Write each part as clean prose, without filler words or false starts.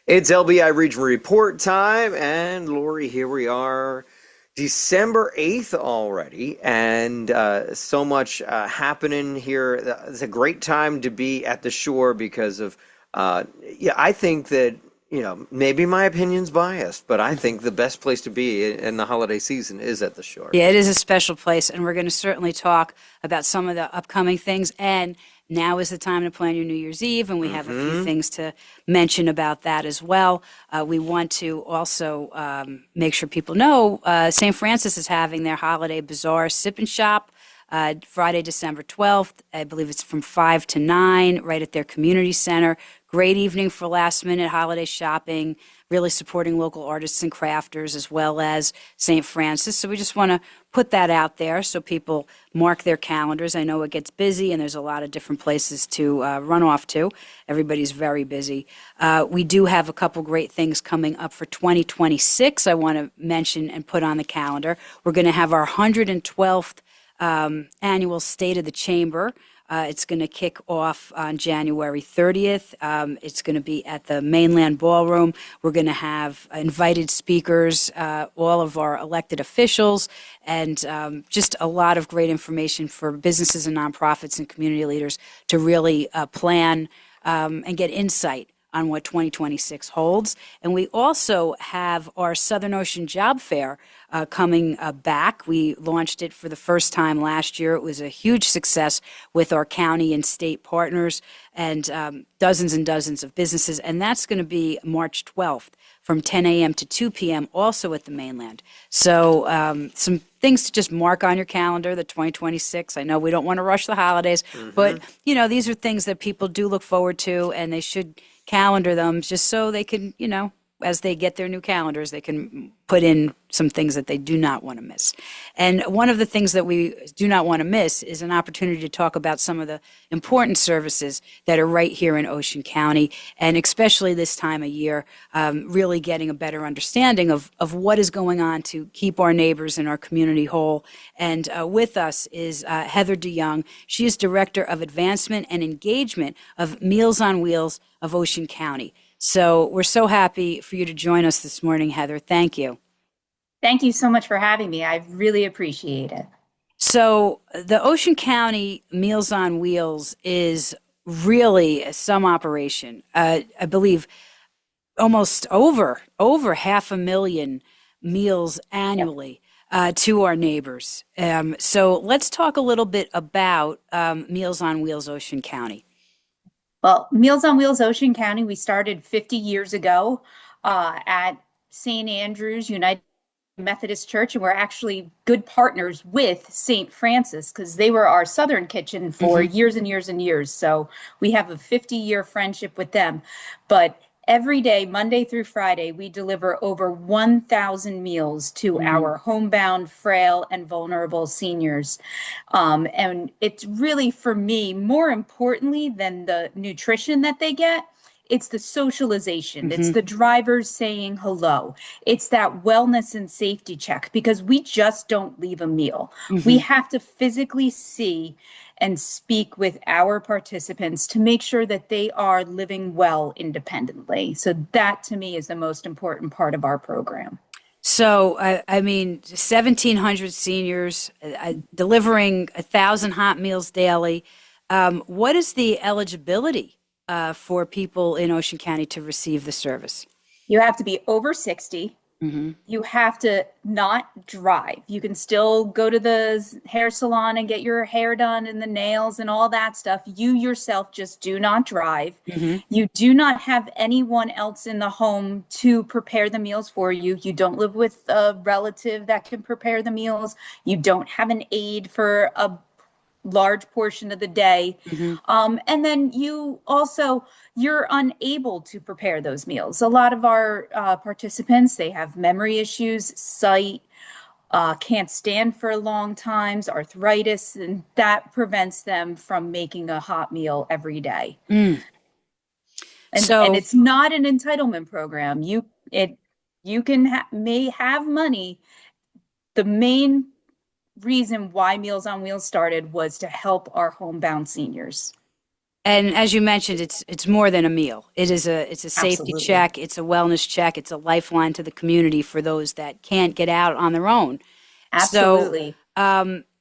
It's LBI Region Report time, and Lori, here we are, December 8th already, and so much happening here. It's a great time to be at the shore because of, yeah, I think that, maybe my opinion's biased, but I think the best place to be in the holiday season is at the shore. Yeah, it is a special place, and we're going to certainly talk about some of the upcoming things. And now is the time to plan your New Year's Eve, and we have a few things to mention about that as well. We want to also make sure people know St. Francis is having their holiday bazaar sip and shop Friday, December 12th. I believe it's from 5 to 9 right at their community center. Great evening for last minute holiday shopping, really supporting local artists and crafters as well as St. Francis. So we just want to put that out there so people mark their calendars. I know it gets busy and there's a lot of different places to run off to. Everybody's very busy. We do have a couple great things coming up for 2026 I want to mention and put on the calendar. We're going to have our 112th annual State of the Chamber. It's going to kick off on January 30th. It's going to be at the Mainland Ballroom. We're going to have invited speakers, all of our elected officials, and just a lot of great information for businesses and nonprofits and community leaders to really plan and get insight on what 2026 holds. And we also have our Southern Ocean Job Fair coming back. We launched it for the first time last year. It was a huge success with our county and state partners and dozens and dozens of businesses. And that's going to be March 12th from 10 a.m. to 2 p.m. also at the mainland. So some things to just mark on your calendar, the 2026. I know we don't want to rush the holidays, but these are things that people do look forward to, and they should calendar them just so they can, as they get their new calendars, they can put in some things that they do not want to miss. And one of the things that we do not want to miss is an opportunity to talk about some of the important services that are right here in Ocean County, and especially this time of year, really getting a better understanding of what is going on to keep our neighbors and our community whole. And with us is Heather deJong. She is Director of Advancement and Engagement of Meals on Wheels of Ocean County. So we're so happy for you to join us this morning, Heather. Thank you. Thank you so much for having me. I really appreciate it. So the Ocean County Meals on Wheels is really some operation. I believe almost over 500,000 meals annually to our neighbors. So let's talk a little bit about Meals on Wheels Ocean County. Well, Meals on Wheels Ocean County, we started 50 years ago at St. Andrew's United Methodist Church, and we're actually good partners with St. Francis because they were our Southern Kitchen for years and years and years. So we have a 50-year friendship with them. But every day, Monday through Friday, we deliver over 1,000 meals to our homebound, frail, and vulnerable seniors. And it's really, for me, more importantly than the nutrition that they get, it's the socialization. It's the drivers saying hello. It's that wellness and safety check, because we just don't leave a meal. We have to physically see and speak with our participants to make sure that they are living well independently. So that, to me, is the most important part of our program. So, I mean, 1,700 seniors delivering 1,000 hot meals daily. What is the eligibility for people in Ocean County to receive the service? You have to be over 60. You have to not drive. You can still go to the hair salon and get your hair done and the nails and all that stuff. You yourself just do not drive. You do not have anyone else in the home to prepare the meals for you. You don't live with a relative that can prepare the meals. You don't have an aide for a large portion of the day. And then you're unable to prepare those meals. A lot of our participants, they have memory issues, sight, can't stand for long times, arthritis, and that prevents them from making a hot meal every day. And it's not an entitlement program. You may have money. The main reason why Meals on Wheels started was to help our homebound seniors. And as you mentioned, it's more than a meal. It's a safety Absolutely. check, it's a wellness check, it's a lifeline to the community for those that can't get out on their own. So Absolutely.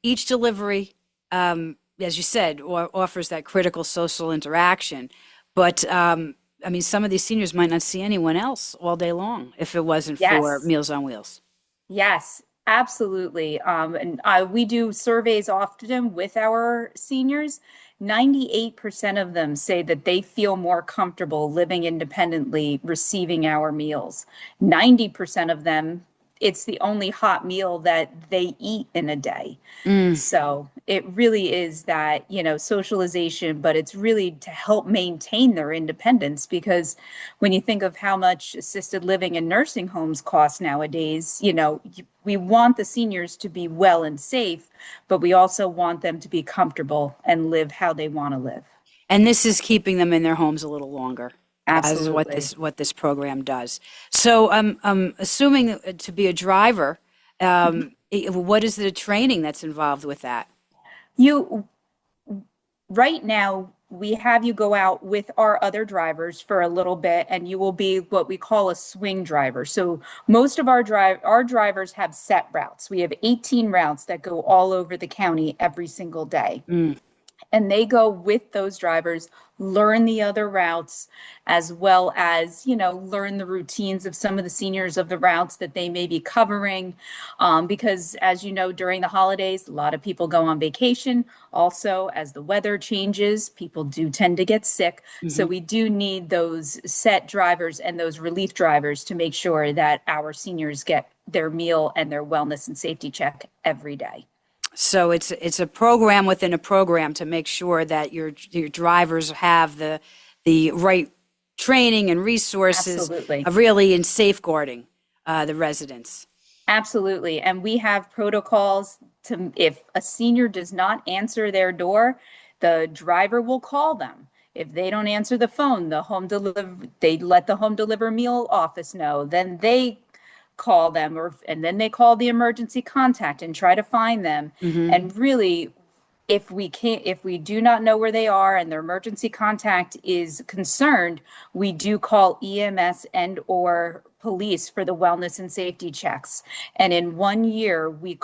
each delivery, as you said, offers that critical social interaction. But I mean, some of these seniors might not see anyone else all day long if it wasn't for Yes. Meals on Wheels. Yes, absolutely. And we do surveys often with our seniors. 98% of them say that they feel more comfortable living independently, receiving our meals. 90% of them, it's the only hot meal that they eat in a day. Mm. So it really is that, socialization, but it's really to help maintain their independence because when you think of how much assisted living and nursing homes cost nowadays, we want the seniors to be well and safe, but we also want them to be comfortable and live how they want to live. And this is keeping them in their homes a little longer, as Absolutely. what this program does. So I'm assuming to be a driver, what is the training that's involved with that? You Right now, we have you go out with our other drivers for a little bit, and you will be what we call a swing driver. So most of our drivers have set routes. We have 18 routes that go all over the county every single day, Mm. and they go with those drivers, learn the other routes, as well as learn the routines of some of the seniors of the routes that they may be covering, because as you know, during the holidays a lot of people go on vacation. Also, as the weather changes, people do tend to get sick, so Hmm. we do need those set drivers and those relief drivers to make sure that our seniors get their meal and their wellness and safety check every day. So it's a program within a program to make sure that your drivers have the right training and resources, Absolutely. really in safeguarding the residents. Absolutely. And we have protocols to, if a senior does not answer their door, the driver will call them. If they don't answer the phone, they let the home deliver meal office know. Then they call them, and then they call the emergency contact and try to find them. Hmm. And really, if we do not know where they are and their emergency contact is concerned, we do call EMS and or police for the wellness and safety checks. And in 1 year, we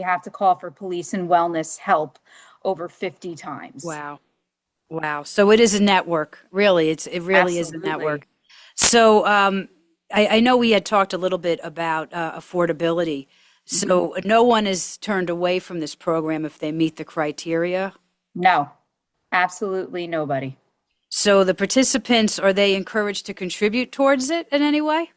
have to call for police and wellness help over 50 times. Wow. Wow. So it is a network, really. It really is a Absolutely. network. So I know we had talked a little bit about affordability. Mhm. So no one is turned away from this program if they meet the criteria. No, absolutely nobody. So the participants, are they encouraged to contribute towards it in any way?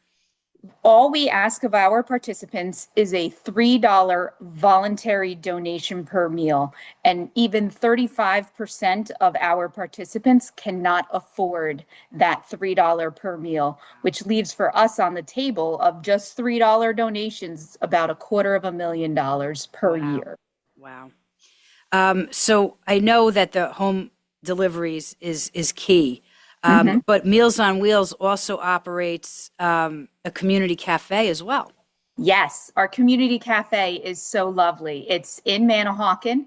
All we ask of our participants is a $3 voluntary donation per meal. And even 35% of our participants cannot afford that $3 per meal, which leaves for us on the table of just $3 donations about $250,000 per Wow. year. Wow. So I know that the home deliveries is key, Mhm. but Meals on Wheels also operates a community cafe as well. Yes, our community cafe is so lovely. It's in Manahawkin,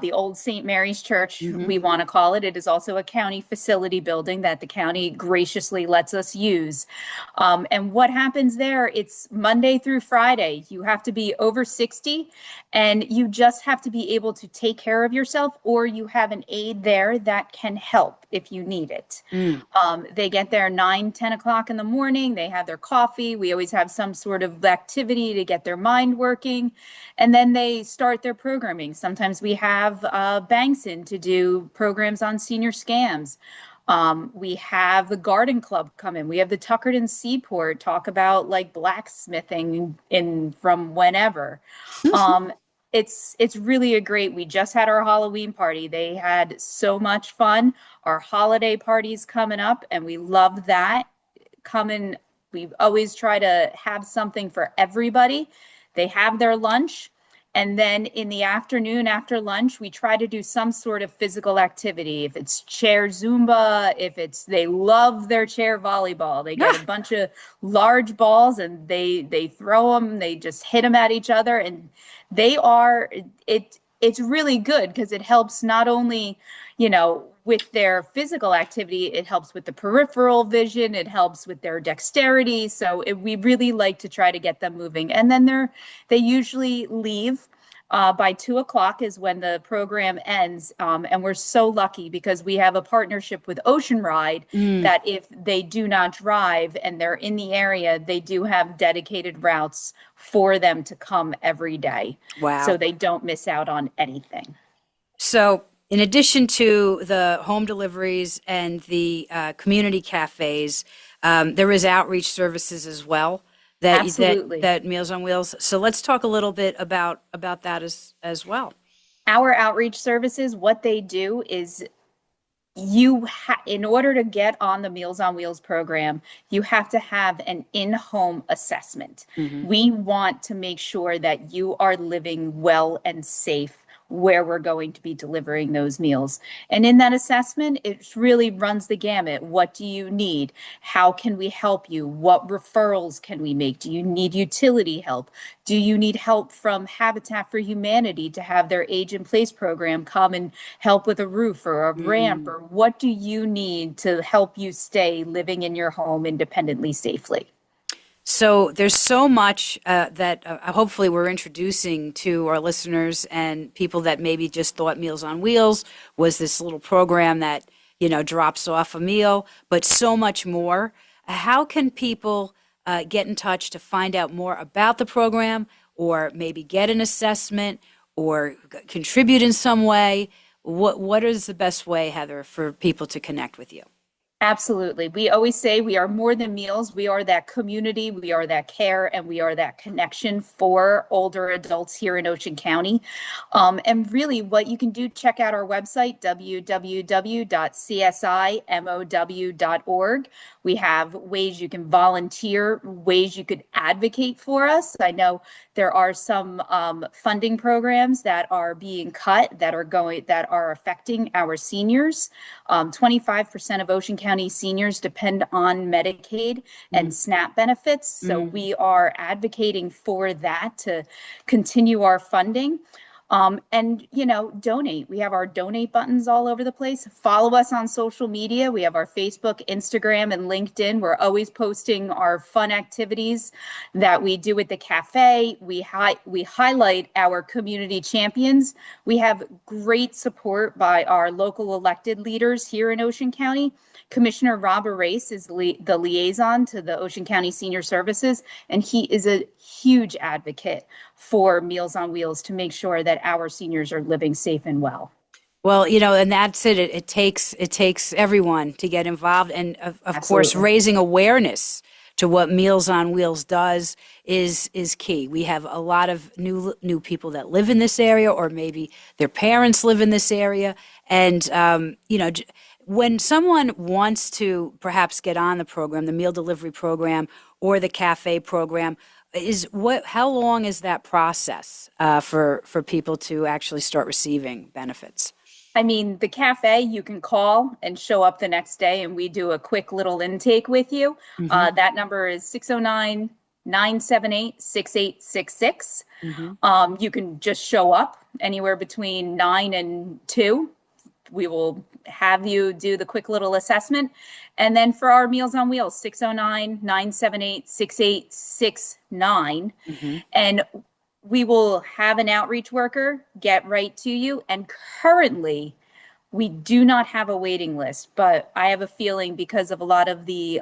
the old St. Mary's Church, Hmm. we want to call it. It is also a county facility building that the county graciously lets us use. And what happens there, it's Monday through Friday. You have to be over 60 and you just have to be able to take care of yourself, or you have an aide there that can help if you need it. Mm. They get there 9, 10 o'clock in the morning. They have their coffee. We always have some sort of activity to get their mind working. And then they start their programming. Sometimes we have banks in to do programs on senior scams. We have the garden club come in. We have the Tuckerton Seaport talk about like blacksmithing in from whenever. Um, it's really a great. We just had our Halloween party. They had so much fun. Our holiday party's coming up, and we love that. Coming, we always try to have something for everybody. They have their lunch, and then in the afternoon after lunch, we try to do some sort of physical activity. If it's chair Zumba, if it's they love their chair volleyball. They get a bunch of large balls and they throw them, they just hit them at each other, and they are it's really good because it helps not only, you know, with their physical activity, it helps with the peripheral vision, it helps with their dexterity. So we really like to try to get them moving. And then they usually leave by 2 o'clock is when the program ends. And we're so lucky because we have a partnership with Ocean Ride that if they do not drive and they're in the area, they do have dedicated routes for them to come every day. Wow. So they don't miss out on anything. So in addition to the home deliveries and the community cafes, there is outreach services as well. Absolutely. That Meals on Wheels. So let's talk a little bit about that as well. Our outreach services, what they do is in order to get on the Meals on Wheels program, you have to have an in-home assessment. We want to make sure that you are living well and safe where we're going to be delivering those meals. And in that assessment, it really runs the gamut. What do you need? How can we help you? What referrals can we make? Do you need utility help? Do you need help from Habitat for Humanity to have their Age in Place program come and help with a roof or a ramp? Or what do you need to help you stay living in your home independently, safely? So there's so much that hopefully we're introducing to our listeners and people that maybe just thought Meals on Wheels was this little program that, drops off a meal, but so much more. How can people get in touch to find out more about the program or maybe get an assessment or contribute in some way? What is the best way, Heather, for people to connect with you? Absolutely. We always say we are more than meals. We are that community, we are that care, and we are that connection for older adults here in Ocean County. And really what you can do, check out our website, www.csimow.org. We have ways you can volunteer, ways you could advocate for us. I know there are some funding programs that are being cut that are affecting our seniors. 25% of Ocean County seniors depend on Medicaid and SNAP benefits. So we are advocating for that to continue our funding. And, donate. We have our donate buttons all over the place. Follow us on social media. We have our Facebook, Instagram, and LinkedIn. We're always posting our fun activities that we do at the cafe. We highlight our community champions. We have great support by our local elected leaders here in Ocean County. Commissioner Rob Race is the liaison to the Ocean County Senior Services, and he is a huge advocate for Meals on Wheels to make sure that our seniors are living safe and well. Well, and that's it. It takes everyone to get involved, and of course, raising awareness to what Meals on Wheels does is key. We have a lot of new people that live in this area, or maybe their parents live in this area, and when someone wants to perhaps get on the program, the meal delivery program or the cafe program, how long is that process for people to actually start receiving benefits? I mean, the cafe, you can call and show up the next day and we do a quick little intake with you. That number is 609-978-6866. You can just show up anywhere between 9 and 2. We will have you do the quick little assessment. And then for our Meals on Wheels, 609-978-6869. And we will have an outreach worker get right to you. And currently, we do not have a waiting list, but I have a feeling because of a lot of the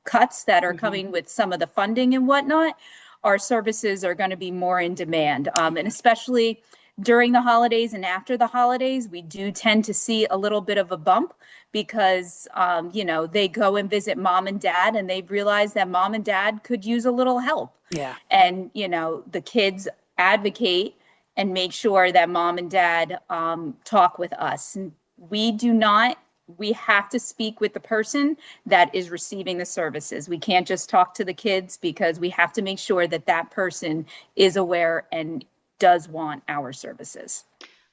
cuts that are coming with some of the funding and whatnot, our services are going to be more in demand. And especially during the holidays and after the holidays, we do tend to see a little bit of a bump because, they go and visit mom and dad and they realize that mom and dad could use a little help. Yeah. And, the kids advocate and make sure that mom and dad talk with us. And we have to speak with the person that is receiving the services. We can't just talk to the kids because we have to make sure that that person is aware and does want our services.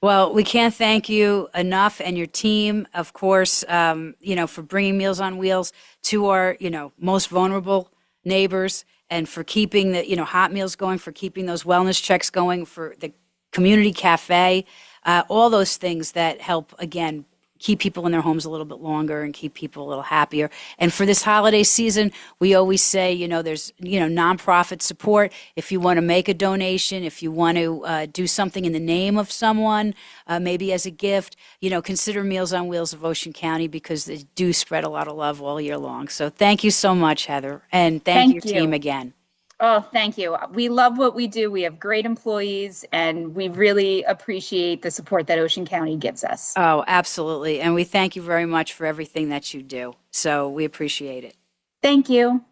Well, we can't thank you enough, and your team, of course, for bringing Meals on Wheels to our, most vulnerable neighbors, and for keeping the, hot meals going, for keeping those wellness checks going, for the community cafe, all those things that help, again, keep people in their homes a little bit longer and keep people a little happier. And for this holiday season, we always say, there's, nonprofit support. If you want to make a donation, if you want to do something in the name of someone, maybe as a gift, consider Meals on Wheels of Ocean County, because they do spread a lot of love all year long. So thank you so much, Heather. And thank your team again. Oh, thank you. We love what we do. We have great employees, and we really appreciate the support that Ocean County gives us. Oh, absolutely. And we thank you very much for everything that you do. So we appreciate it. Thank you.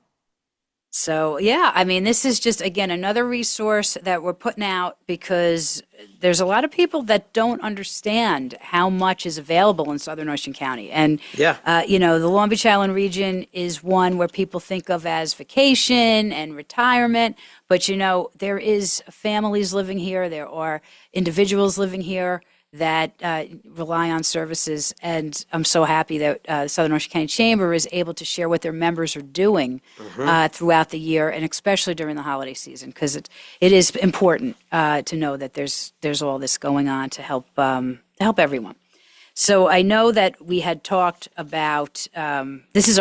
So, this is just, again, another resource that we're putting out, because there's a lot of people that don't understand how much is available in Southern Ocean County. And, the Long Beach Island region is one where people think of as vacation and retirement. But, there is families living here. There are individuals living here that rely on services. And I'm so happy that Southern Ocean County Chamber is able to share what their members are doing throughout the year, and especially during the holiday season, because it is important to know that there's all this going on to help everyone. So I know that we had talked about, this is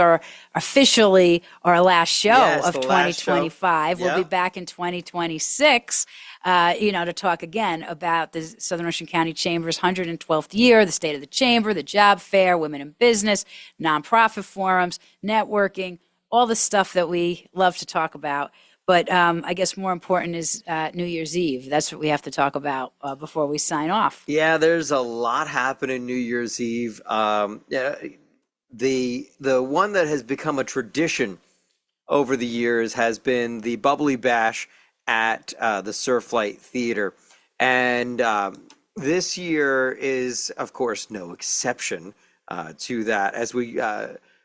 officially our last show of 2025. We'll be back in 2026, to talk again about the Southern Ocean County Chamber's 112th year, the state of the chamber, the job fair, women in business, nonprofit forums, networking, all the stuff that we love to talk about. But I guess more important is New Year's Eve. That's what we have to talk about before we sign off. Yeah, there's a lot happening New Year's Eve. The one that has become a tradition over the years has been the Bubbly Bash at the Surflight Theater. And this year is, of course, no exception to that, as we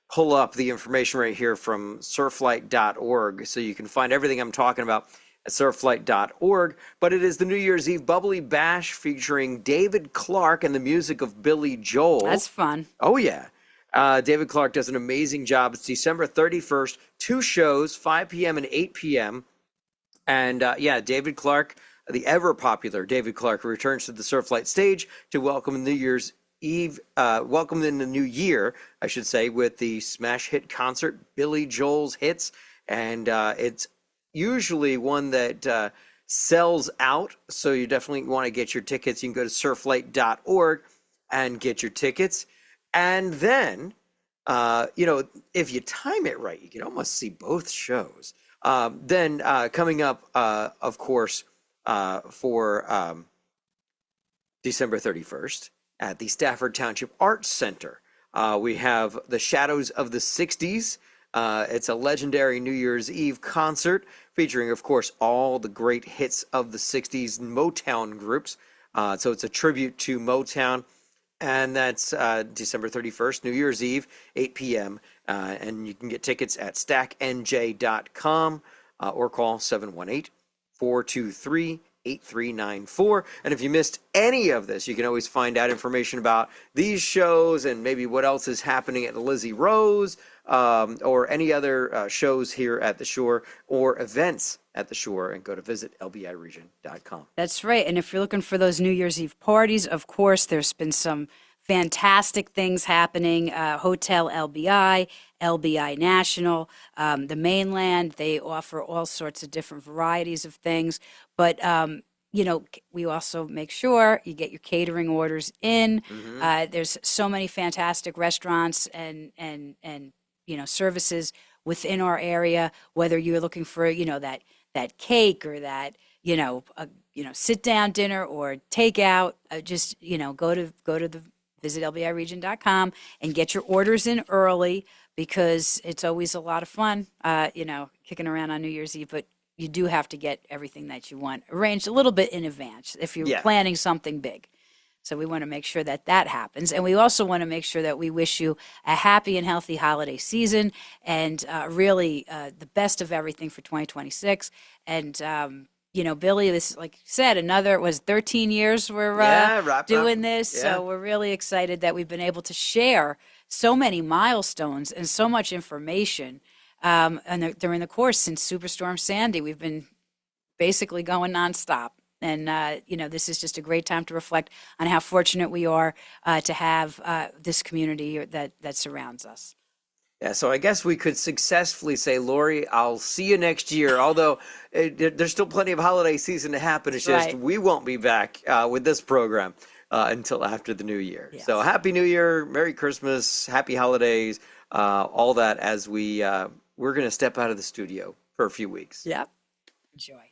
pull up the information right here from surflight.org, so you can find everything I'm talking about at surflight.org. But it is the New Year's Eve Bubbly Bash featuring David Clark and the music of Billy Joel. That's fun. Oh, yeah. David Clark does an amazing job. It's December 31st, 2 shows, 5 p.m. and 8 p.m. And David Clark, the ever popular David Clark, returns to the Surflight stage to welcome New Year's Eve, welcome in the new year, I should say, with the smash hit concert, Billy Joel's Hits. And it's usually one that sells out, so you definitely want to get your tickets. You can go to surflight.org and get your tickets. And then, if you time it right, you can almost see both shows. Then coming up, of course, for December 31st, at the Stafford Township Arts Center, we have The Shadows of the 60s. It's a legendary New Year's Eve concert featuring, of course, all the great hits of the 60s Motown groups. So it's a tribute to Motown. And that's December 31st, New Year's Eve, 8 p.m. And you can get tickets at stacknj.com or call 718-423-8394. And if you missed any of this, you can always find out information about these shows and maybe what else is happening at Lizzie Rose or any other shows here at the shore or events at the shore, and go to visit lbiregion.com. That's right. And if you're looking for those New Year's Eve parties, of course, there's been some fantastic things happening. Hotel LBI, LBI National, the mainland, they offer all sorts of different varieties of things. But, we also make sure you get your catering orders in. There's so many fantastic restaurants and services within our area, whether you're looking for, that cake or that, sit down dinner or takeout, just, go to the visit lbiregion.com and get your orders in early, because it's always a lot of fun, kicking around on New Year's Eve, but you do have to get everything that you want arranged a little bit in advance if you're planning something big. So we want to make sure that happens. And we also want to make sure that we wish you a happy and healthy holiday season, and really the best of everything for 2026. And, Billy, this, like you said, another was 13 years we're doing this. Yeah. So we're really excited that we've been able to share so many milestones and so much information. And during the course since Superstorm Sandy, we've been basically going nonstop. And, this is just a great time to reflect on how fortunate we are to have this community that surrounds us. Yeah, so I guess we could successfully say, Lori, I'll see you next year. Although there's still plenty of holiday season to happen. It's just Right. we won't be back with this program until after the new year. Yes. So Happy New Year, Merry Christmas, Happy Holidays, all that as we're going to step out of the studio for a few weeks. Yep. Enjoy.